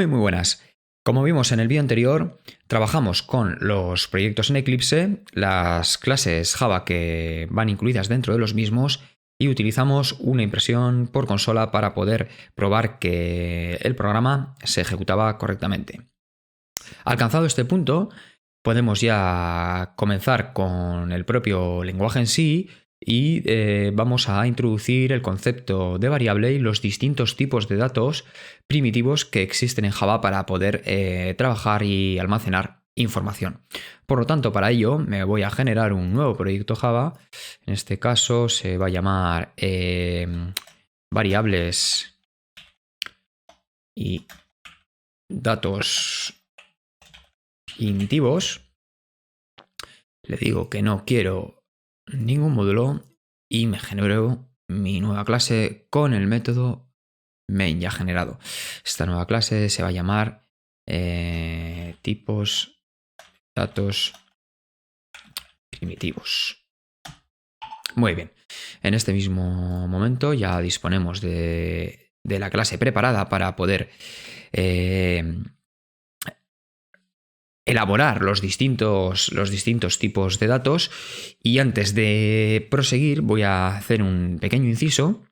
Muy buenas. Como vimos en el vídeo anterior, trabajamos con los proyectos en Eclipse, las clases Java que van incluidas dentro de los mismos y utilizamos una impresión por consola para poder probar que el programa se ejecutaba correctamente. Alcanzado este punto, podemos ya comenzar con el propio lenguaje en sí y vamos a introducir el concepto de variable y los distintos tipos de datos primitivos que existen en Java para poder trabajar y almacenar información. Por lo tanto, para ello me voy a generar un nuevo proyecto Java. En este caso se va a llamar variables y datos primitivos. Le digo que no quiero ningún módulo y me genero mi nueva clase con el método main ya generado. Esta nueva clase se va a llamar tipos datos primitivos. Muy bien. En este mismo momento ya disponemos de la clase preparada para poder elaborar los distintos tipos de datos, y antes de proseguir voy a hacer un pequeño inciso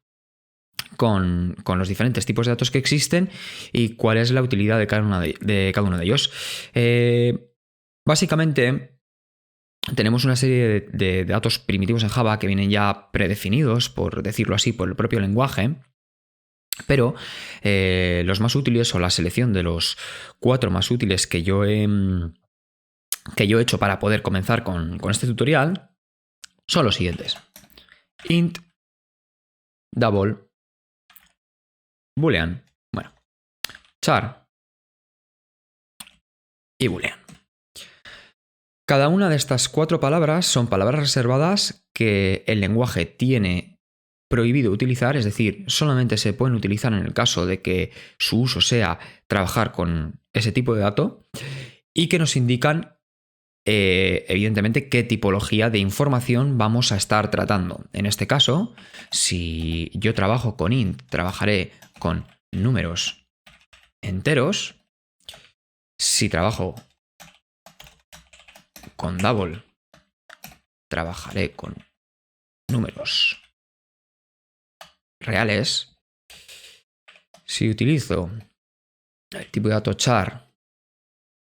con los diferentes tipos de datos que existen y cuál es la utilidad de cada uno de ellos. Básicamente tenemos una serie de datos primitivos en Java que vienen ya predefinidos, por decirlo así, por el propio lenguaje. Pero los más útiles, o la selección de los 4 más útiles que yo he hecho para poder comenzar con este tutorial, son los siguientes: int, double, boolean, char y boolean. Cada una de estas 4 palabras son palabras reservadas que el lenguaje tiene prohibido utilizar, es decir, solamente se pueden utilizar en el caso de que su uso sea trabajar con ese tipo de dato, y que nos indican evidentemente qué tipología de información vamos a estar tratando. En este caso, si yo trabajo con int, trabajaré con números enteros. Si trabajo con double, trabajaré con números reales. Si utilizo el tipo de dato char,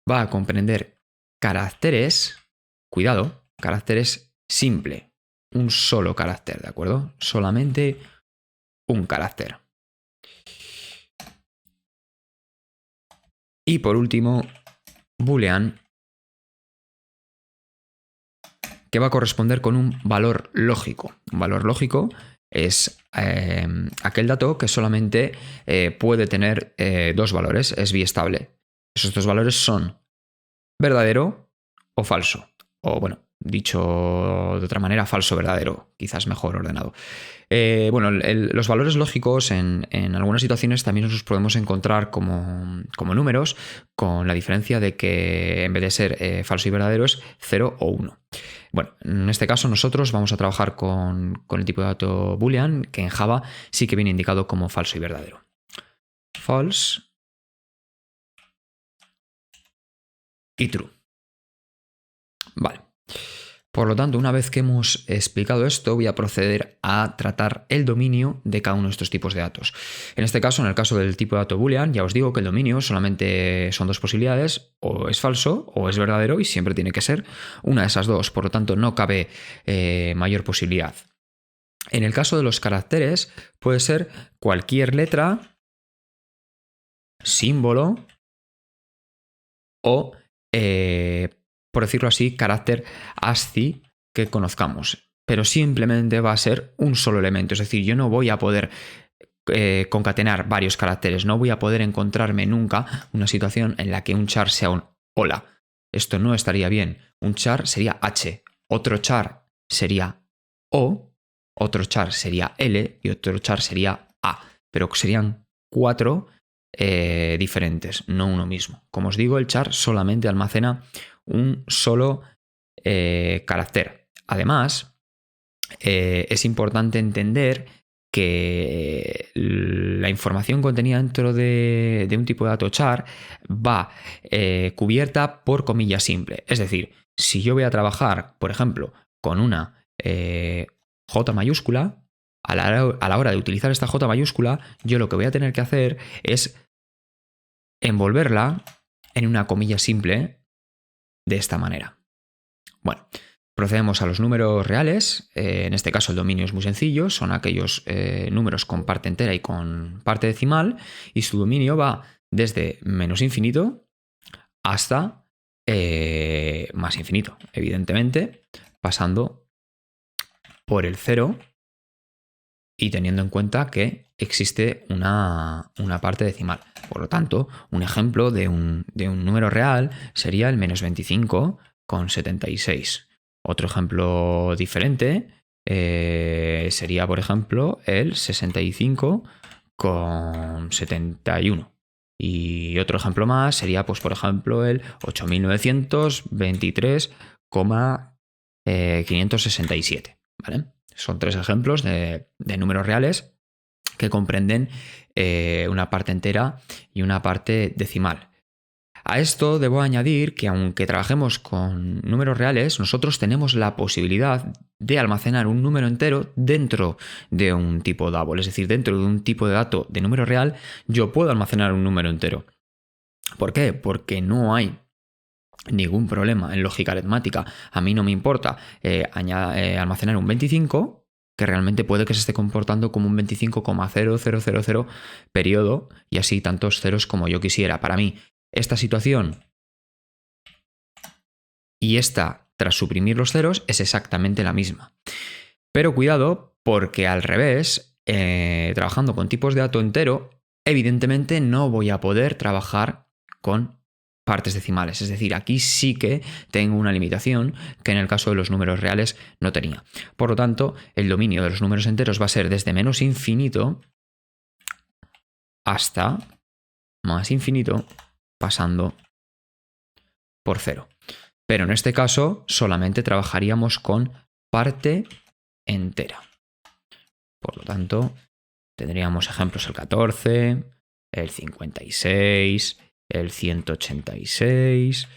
va a comprender caracteres, cuidado, caracteres simple, un solo carácter, ¿de acuerdo? Solamente un carácter. Y por último, boolean, que va a corresponder con un valor lógico. Un valor lógico es aquel dato que solamente puede tener 2 valores, es biestable. Esos 2 valores son verdadero o falso. O bueno, dicho de otra manera, falso verdadero, quizás mejor ordenado. Los valores lógicos en algunas situaciones también los podemos encontrar como números, con la diferencia de que en vez de ser falso y verdadero es 0 o 1. Bueno, en este caso nosotros vamos a trabajar con el tipo de dato boolean, que en Java sí que viene indicado como falso y verdadero. False y true. Vale. Por lo tanto, una vez que hemos explicado esto, voy a proceder a tratar el dominio de cada uno de estos tipos de datos. En este caso, en el caso del tipo de dato boolean, ya os digo que el dominio solamente son 2 posibilidades: o es falso o es verdadero, y siempre tiene que ser una de esas 2. Por lo tanto, no cabe mayor posibilidad. En el caso de los caracteres, puede ser cualquier letra, símbolo o por decirlo así, carácter ASCII que conozcamos, pero simplemente va a ser un solo elemento. Es decir, yo no voy a poder concatenar varios caracteres, no voy a poder encontrarme nunca una situación en la que un char sea un hola. Esto no estaría bien. Un char sería H, otro char sería O, otro char sería L y otro char sería A, pero serían 4 diferentes, no uno mismo. Como os digo, el char solamente almacena un solo carácter. Además, es importante entender que la información contenida dentro de un tipo de dato char va cubierta por comilla simple. Es decir, si yo voy a trabajar, por ejemplo, con una J mayúscula, a la hora de utilizar esta J mayúscula, yo lo que voy a tener que hacer es envolverla en una comilla simple de esta manera. Bueno, procedemos a los números reales. En este caso el dominio es muy sencillo, son aquellos números con parte entera y con parte decimal, y su dominio va desde menos infinito hasta más infinito, evidentemente, pasando por el 0 y teniendo en cuenta que existe una parte decimal. Por lo tanto, un ejemplo de un número real sería el menos 25,76. Otro ejemplo diferente sería, por ejemplo, el 65,71. Y otro ejemplo más sería, pues, por ejemplo, el 8923,567. ¿Vale? Son 3 ejemplos de números reales que comprenden una parte entera y una parte decimal. A esto debo añadir que aunque trabajemos con números reales, nosotros tenemos la posibilidad de almacenar un número entero dentro de un tipo double. Es decir, dentro de un tipo de dato de número real, yo puedo almacenar un número entero. ¿Por qué? Porque no hay ningún problema en lógica aritmética. A mí no me importa almacenar un 25, que realmente puede que se esté comportando como un 25,0000 periodo, y así tantos ceros como yo quisiera. Para mí, esta situación y esta, tras suprimir los ceros, es exactamente la misma. Pero cuidado, porque al revés, trabajando con tipos de dato entero, evidentemente no voy a poder trabajar con partes decimales. Es decir, aquí sí que tengo una limitación que en el caso de los números reales no tenía. Por lo tanto, el dominio de los números enteros va a ser desde menos infinito hasta más infinito, pasando por 0. Pero en este caso solamente trabajaríamos con parte entera. Por lo tanto, tendríamos ejemplos el 14, el 56, el 186,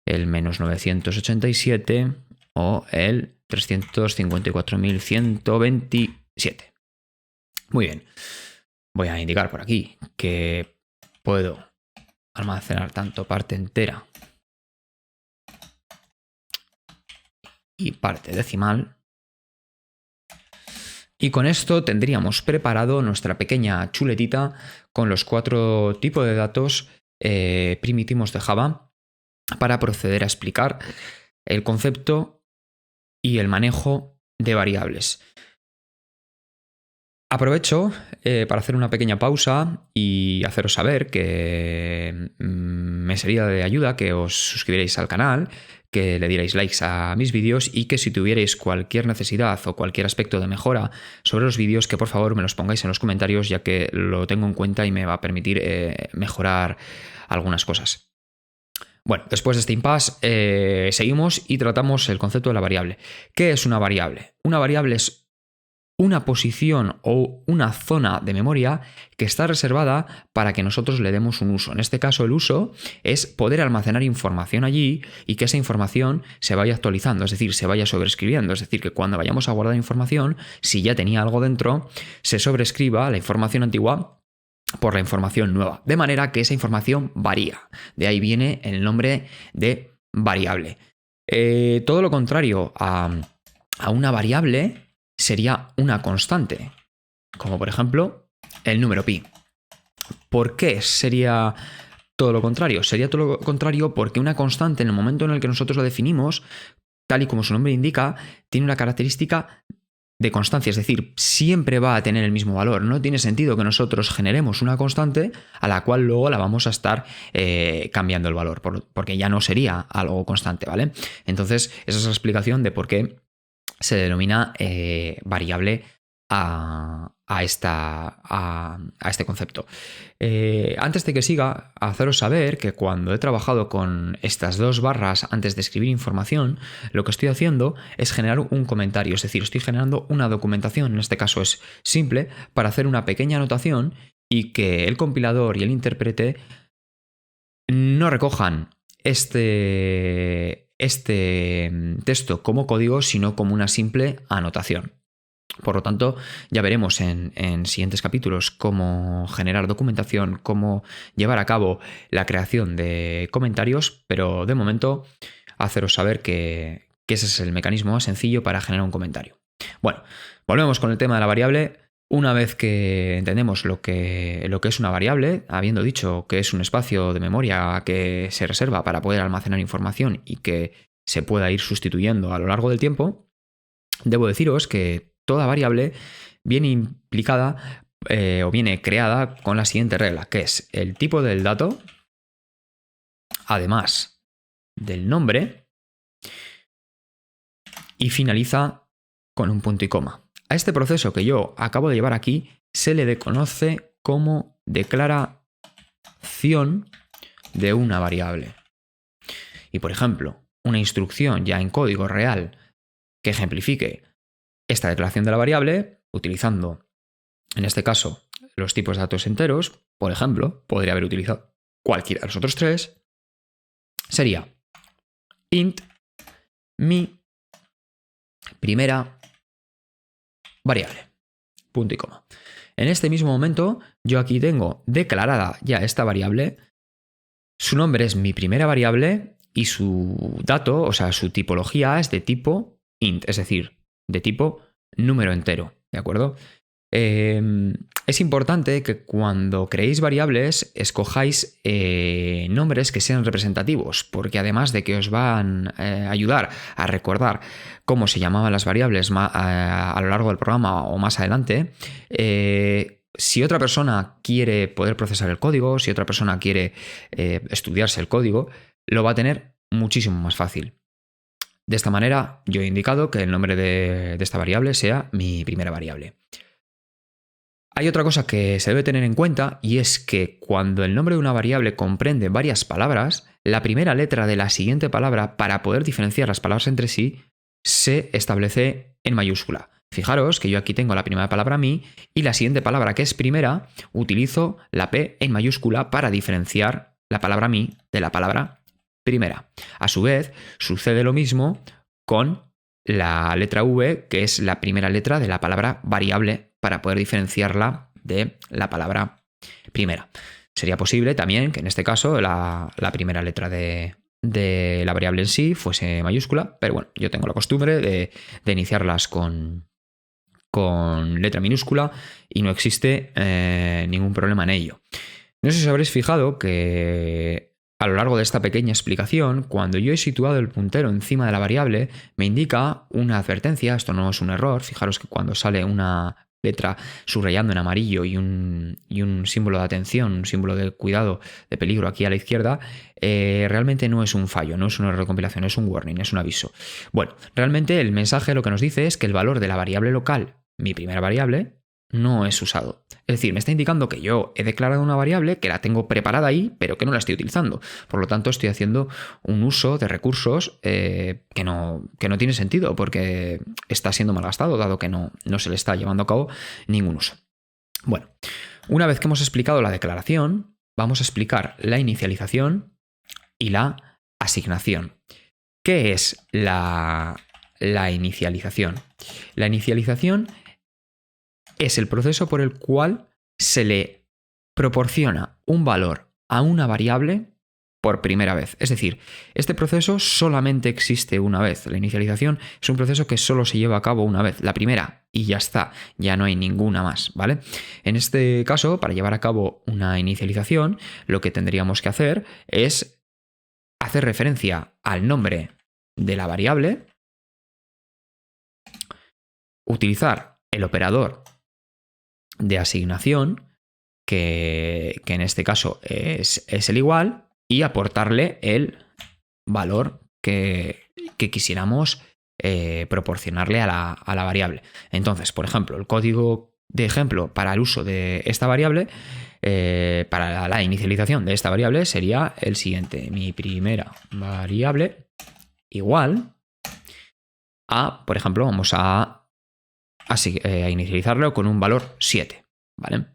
el menos 987 o el 354.127. Muy bien. Voy a indicar por aquí que puedo almacenar tanto parte entera y parte decimal. Y con esto tendríamos preparado nuestra pequeña chuletita con los 4 tipos de datos primitivos de Java para proceder a explicar el concepto y el manejo de variables. Aprovecho para hacer una pequeña pausa y haceros saber que me sería de ayuda que os suscribierais al canal, que le dierais likes a mis vídeos y que si tuvierais cualquier necesidad o cualquier aspecto de mejora sobre los vídeos, que por favor me los pongáis en los comentarios, ya que lo tengo en cuenta y me va a permitir mejorar algunas cosas. Bueno, después de este impasse seguimos y tratamos el concepto de la variable. ¿Qué es una variable? Una variable es una posición o una zona de memoria que está reservada para que nosotros le demos un uso. En este caso, el uso es poder almacenar información allí y que esa información se vaya actualizando, es decir, se vaya sobreescribiendo. Es decir, que cuando vayamos a guardar información, si ya tenía algo dentro, se sobreescriba la información antigua por la información nueva, de manera que esa información varía. De ahí viene el nombre de variable. Todo lo contrario a una variable sería una constante, como por ejemplo el número pi. ¿Por qué sería todo lo contrario? Sería todo lo contrario porque una constante, en el momento en el que nosotros lo definimos, tal y como su nombre indica, tiene una característica de constancia, es decir, siempre va a tener el mismo valor. No tiene sentido que nosotros generemos una constante a la cual luego la vamos a estar cambiando el valor, porque ya no sería algo constante, ¿vale? Entonces, esa es la explicación de por qué se denomina variable a a este concepto. Antes de que siga, haceros saber que cuando he trabajado con estas dos barras antes de escribir información, lo que estoy haciendo es generar un comentario, es decir, estoy generando una documentación, en este caso es simple, para hacer una pequeña anotación y que el compilador y el intérprete no recojan este texto como código, sino como una simple anotación. Por lo tanto, ya veremos en siguientes capítulos cómo generar documentación, cómo llevar a cabo la creación de comentarios, pero de momento haceros saber que ese es el mecanismo más sencillo para generar un comentario. Bueno, volvemos con el tema de la variable. Una vez que entendemos lo que es una variable, habiendo dicho que es un espacio de memoria que se reserva para poder almacenar información y que se pueda ir sustituyendo a lo largo del tiempo, debo deciros que toda variable viene implicada o viene creada con la siguiente regla, que es el tipo del dato, además del nombre, y finaliza con un punto y coma. A este proceso que yo acabo de llevar aquí se le conoce como declaración de una variable. Y por ejemplo, una instrucción ya en código real que ejemplifique esta declaración de la variable, utilizando, en este caso, los tipos de datos enteros, por ejemplo, podría haber utilizado cualquiera de los otros tres, sería int mi primera variable, punto y coma. En este mismo momento, yo aquí tengo declarada ya esta variable, su nombre es mi primera variable y su dato, o sea, su tipología es de tipo int, es decir, de tipo número entero, ¿de acuerdo? Es importante que cuando creéis variables escojáis nombres que sean representativos, porque además de que os van a ayudar a recordar cómo se llamaban las variables a lo largo del programa o más adelante, si otra persona quiere poder procesar el código, si otra persona quiere estudiarse el código, lo va a tener muchísimo más fácil. De esta manera, yo he indicado que el nombre de esta variable sea mi primera variable. Hay otra cosa que se debe tener en cuenta y es que cuando el nombre de una variable comprende varias palabras, la primera letra de la siguiente palabra para poder diferenciar las palabras entre sí se establece en mayúscula. Fijaros que yo aquí tengo la primera palabra mi y la siguiente palabra que es primera utilizo la P en mayúscula para diferenciar la palabra mi de la palabra primera. A su vez, sucede lo mismo con la letra V, que es la primera letra de la palabra variable, para poder diferenciarla de la palabra primera. Sería posible también que en este caso la primera letra de la variable en sí fuese mayúscula, pero bueno, yo tengo la costumbre de iniciarlas con letra minúscula y no existe ningún problema en ello. No sé si os habréis fijado que a lo largo de esta pequeña explicación, cuando yo he situado el puntero encima de la variable, me indica una advertencia, esto no es un error, fijaros que cuando sale una letra subrayando en amarillo y un símbolo de atención, un símbolo de cuidado, de peligro aquí a la izquierda, realmente no es un fallo, no es un error de compilación, es un warning, es un aviso. Bueno, realmente el mensaje lo que nos dice es que el valor de la variable local, mi primera variable, no es usado. Es decir, me está indicando que yo he declarado una variable, que la tengo preparada ahí, pero que no la estoy utilizando. Por lo tanto, estoy haciendo un uso de recursos que no tiene sentido, porque está siendo malgastado, dado que no se le está llevando a cabo ningún uso. Bueno, una vez que hemos explicado la declaración, vamos a explicar la inicialización y la asignación. ¿Qué es la inicialización? La inicialización es el proceso por el cual se le proporciona un valor a una variable por primera vez. Es decir, este proceso solamente existe una vez. La inicialización es un proceso que solo se lleva a cabo una vez, la primera, y ya está, ya no hay ninguna más, ¿vale? En este caso, para llevar a cabo una inicialización, lo que tendríamos que hacer es hacer referencia al nombre de la variable, utilizar el operador de asignación, que en este caso es el igual, y aportarle el valor que quisiéramos proporcionarle a la variable. Entonces, por ejemplo, el código de ejemplo para el uso de esta variable, para la inicialización de esta variable sería el siguiente. Mi primera variable igual a, por ejemplo, vamos a inicializarlo con un valor 7, ¿vale?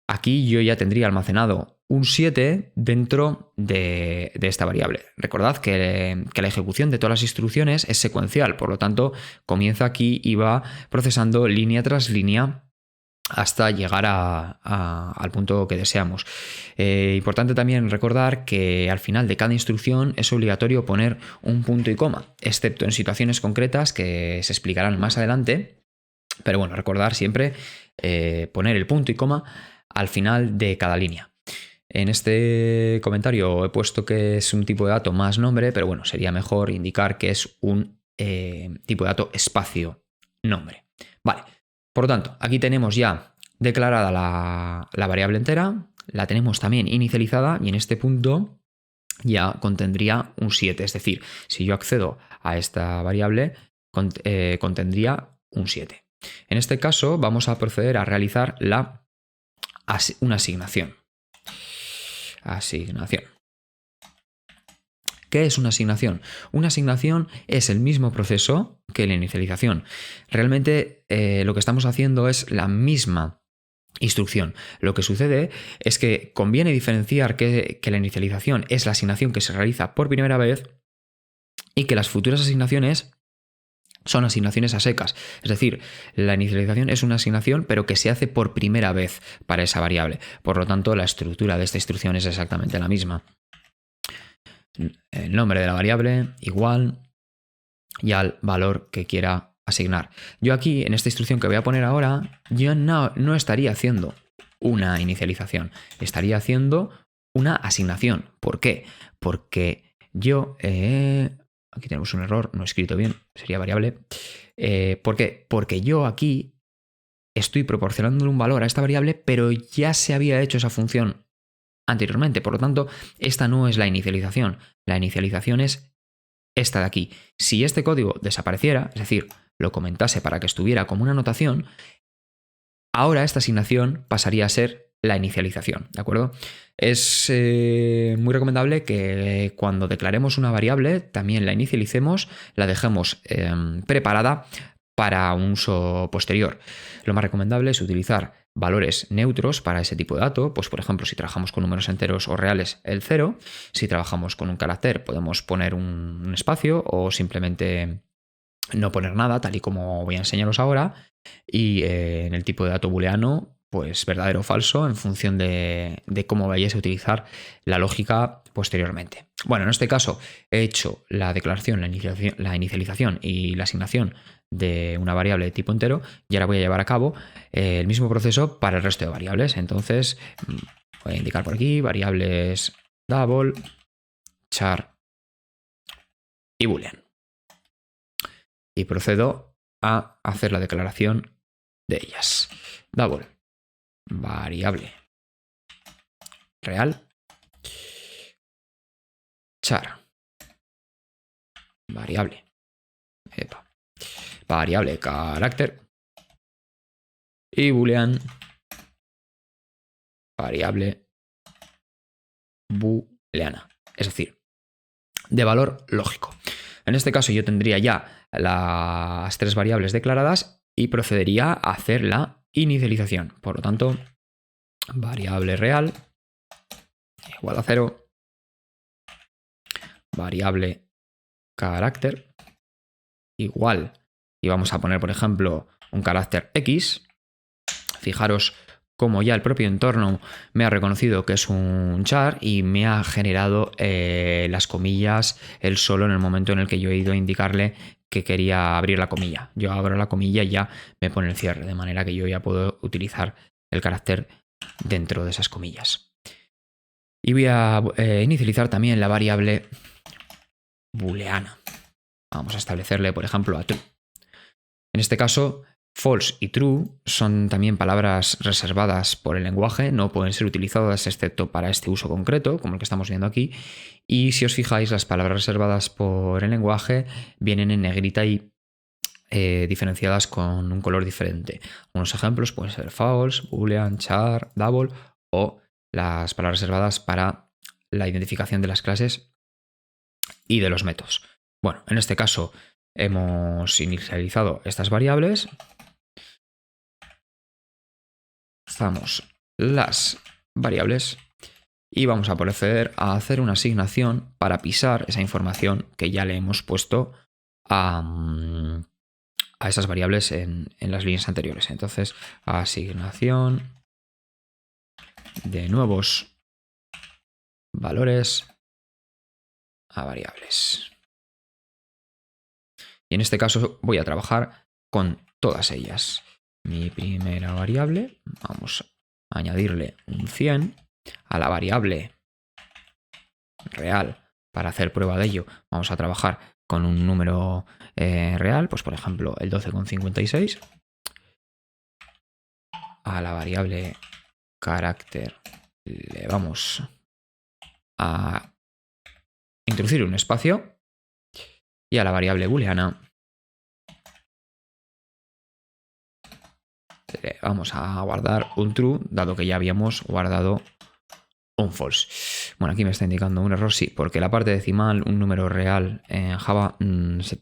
Aquí yo ya tendría almacenado un 7 dentro de esta variable. Recordad que la ejecución de todas las instrucciones es secuencial, por lo tanto comienza aquí y va procesando línea tras línea hasta llegar al punto que deseamos. Importante también recordar que al final de cada instrucción es obligatorio poner un punto y coma, excepto en situaciones concretas que se explicarán más adelante. Pero bueno, recordar siempre poner el punto y coma al final de cada línea. En este comentario he puesto que es un tipo de dato más nombre, pero bueno, sería mejor indicar que es un tipo de dato espacio nombre. Vale. Por lo tanto, aquí tenemos ya declarada la variable entera, la tenemos también inicializada y en este punto ya contendría un 7. Es decir, si yo accedo a esta variable, contendría un 7. En este caso vamos a proceder a realizar una asignación. Asignación. ¿Qué es una asignación? Una asignación es el mismo proceso que la inicialización. Realmente lo que estamos haciendo es la misma instrucción. Lo que sucede es que conviene diferenciar que la inicialización es la asignación que se realiza por primera vez y que las futuras asignaciones son asignaciones a secas. Es decir, la inicialización es una asignación pero que se hace por primera vez para esa variable. Por lo tanto, la estructura de esta instrucción es exactamente la misma. El nombre de la variable igual y al valor que quiera asignar. Yo aquí, en esta instrucción que voy a poner ahora, yo no estaría haciendo una inicialización, estaría haciendo una asignación. ¿Por qué? Porque yo... aquí tenemos un error, no he escrito bien, sería variable. ¿Por qué? Porque yo aquí estoy proporcionándole un valor a esta variable, pero ya se había hecho esa función anteriormente. Por lo tanto, esta no es la inicialización. La inicialización es esta de aquí. Si este código desapareciera, es decir, lo comentase para que estuviera como una anotación, ahora esta asignación pasaría a ser la inicialización, ¿de acuerdo? Es muy recomendable que cuando declaremos una variable también la inicialicemos, la dejemos preparada para un uso posterior. Lo más recomendable es utilizar valores neutros para ese tipo de dato, pues por ejemplo si trabajamos con números enteros o reales el 0, si trabajamos con un carácter podemos poner un espacio o simplemente no poner nada, tal y como voy a enseñaros ahora, y en el tipo de dato booleano pues verdadero o falso en función de cómo vayáis a utilizar la lógica posteriormente. Bueno, en este caso he hecho la declaración, la inicialización y la asignación de una variable de tipo entero y ahora voy a llevar a cabo el mismo proceso para el resto de variables. Entonces voy a indicar por aquí variables double, char y boolean. Y procedo a hacer la declaración de ellas. Double, variable real, char, variable carácter y boolean, variable booleana, es decir, de valor lógico. En este caso yo tendría ya las tres variables declaradas y procedería a hacer la inicialización. Por lo tanto, variable real igual a 0, variable carácter igual, y vamos a poner por ejemplo un carácter X. Fijaros cómo ya el propio entorno me ha reconocido que es un char y me ha generado las comillas él solo en el momento en el que yo he ido a indicarle que quería abrir la comilla. Yo abro la comilla y ya me pone el cierre, de manera que yo ya puedo utilizar el carácter dentro de esas comillas. Y voy a inicializar también la variable booleana. Vamos a establecerle, por ejemplo, a true. En este caso, false y true son también palabras reservadas por el lenguaje, no pueden ser utilizadas excepto para este uso concreto, como el que estamos viendo aquí. Y si os fijáis, las palabras reservadas por el lenguaje vienen en negrita y diferenciadas con un color diferente. Unos ejemplos pueden ser false, boolean, char, double o las palabras reservadas para la identificación de las clases y de los métodos. Bueno, en este caso hemos inicializado estas variables. Usamos las variables y vamos a proceder a hacer una asignación para pisar esa información que ya le hemos puesto a esas variables en las líneas anteriores. Entonces, asignación de nuevos valores a variables. Y en este caso voy a trabajar con todas ellas. Mi primera variable, vamos a añadirle un 100 a la variable real. Para hacer prueba de ello, vamos a trabajar con un número real, pues por ejemplo el 12,56. A la variable carácter le vamos a introducir un espacio y a la variable booleana le vamos a guardar un true, dado que ya habíamos guardado un false. Bueno, aquí me está indicando un error, sí, porque la parte decimal, un número real en Java,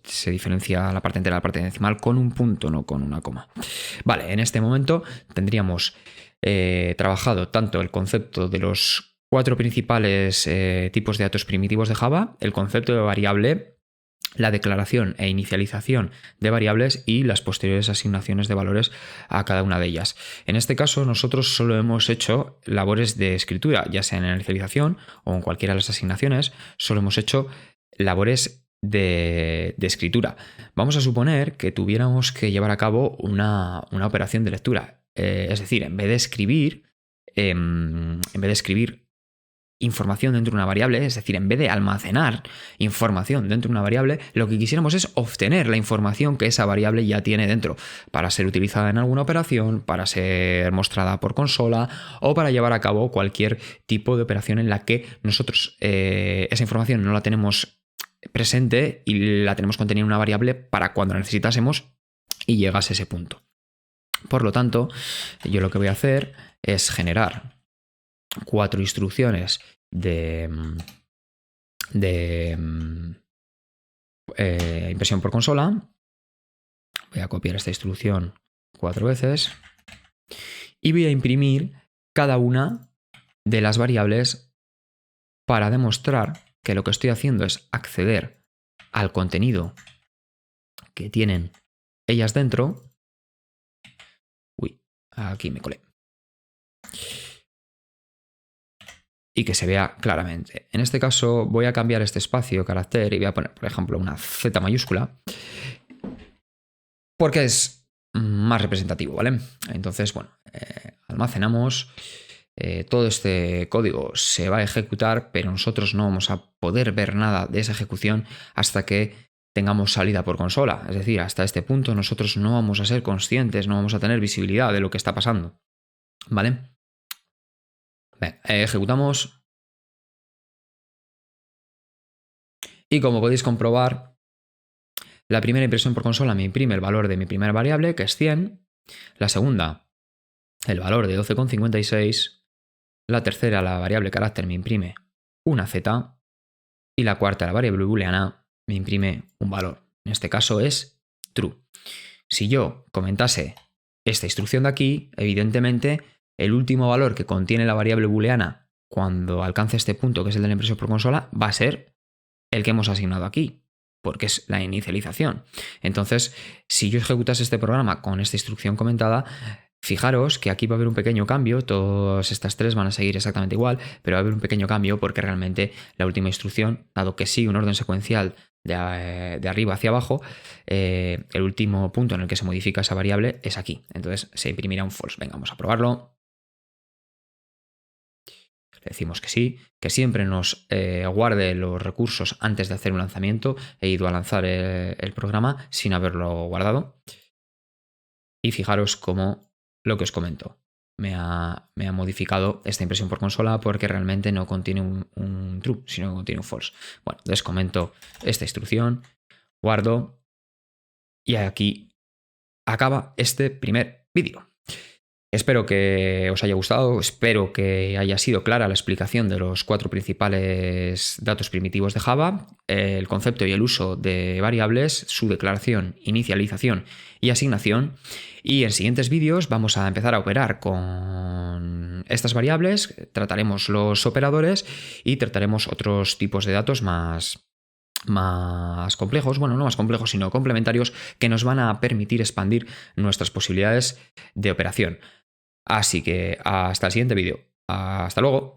se diferencia la parte entera de la parte decimal con un punto, no con una coma. Vale, en este momento tendríamos trabajado tanto el concepto de los 4 principales tipos de datos primitivos de Java, el concepto de variable, la declaración e inicialización de variables y las posteriores asignaciones de valores a cada una de ellas. En este caso, nosotros solo hemos hecho labores de escritura, ya sea en la inicialización o en cualquiera de las asignaciones, solo hemos hecho labores de escritura. Vamos a suponer que tuviéramos que llevar a cabo una operación de lectura. Es decir, en vez de escribir información dentro de una variable, es decir, en vez de almacenar información dentro de una variable, lo que quisiéramos es obtener la información que esa variable ya tiene dentro para ser utilizada en alguna operación, para ser mostrada por consola o para llevar a cabo cualquier tipo de operación en la que nosotros esa información no la tenemos presente y la tenemos contenida en una variable para cuando la necesitásemos y llegase a ese punto. Por lo tanto, yo lo que voy a hacer es generar 4 instrucciones de impresión por consola. Voy a copiar esta instrucción 4 veces y voy a imprimir cada una de las variables para demostrar que lo que estoy haciendo es acceder al contenido que tienen ellas dentro. Uy, aquí me colé. Y que se vea claramente. En este caso voy a cambiar este espacio carácter y voy a poner, por ejemplo, una Z mayúscula porque es más representativo, ¿vale? Entonces, bueno, almacenamos. Todo este código se va a ejecutar, pero nosotros no vamos a poder ver nada de esa ejecución hasta que tengamos salida por consola. Es decir, hasta este punto nosotros no vamos a ser conscientes, no vamos a tener visibilidad de lo que está pasando, ¿vale? Bien, ejecutamos. Y como podéis comprobar, la primera impresión por consola me imprime el valor de mi primera variable, que es 100. La segunda, el valor de 12,56. La tercera, la variable carácter, me imprime una Z. Y la cuarta, la variable booleana, me imprime un valor. En este caso es true. Si yo comentase esta instrucción de aquí, evidentemente el último valor que contiene la variable booleana cuando alcance este punto, que es el de la impresión por consola, va a ser el que hemos asignado aquí, porque es la inicialización. Entonces, si yo ejecutase este programa con esta instrucción comentada, fijaros que aquí va a haber un pequeño cambio, todas estas 3 van a seguir exactamente igual, pero va a haber un pequeño cambio porque realmente la última instrucción, dado que sigue un orden secuencial de arriba hacia abajo, el último punto en el que se modifica esa variable es aquí. Entonces se imprimirá un false. Venga, vamos a probarlo. Le decimos que sí, que siempre nos guarde los recursos antes de hacer un lanzamiento. He ido a lanzar el programa sin haberlo guardado. Y fijaros cómo lo que os comento. Me ha modificado esta impresión por consola porque realmente no contiene un true, sino que contiene un false. Bueno, les comento esta instrucción, guardo Y aquí acaba este primer vídeo. Espero que os haya gustado, espero que haya sido clara la explicación de los 4 principales datos primitivos de Java, el concepto y el uso de variables, su declaración, inicialización y asignación. Y en siguientes vídeos vamos a empezar a operar con estas variables, trataremos los operadores y trataremos otros tipos de datos más complejos, bueno, no más complejos, sino complementarios, que nos van a permitir expandir nuestras posibilidades de operación. Así que hasta el siguiente vídeo. Hasta luego.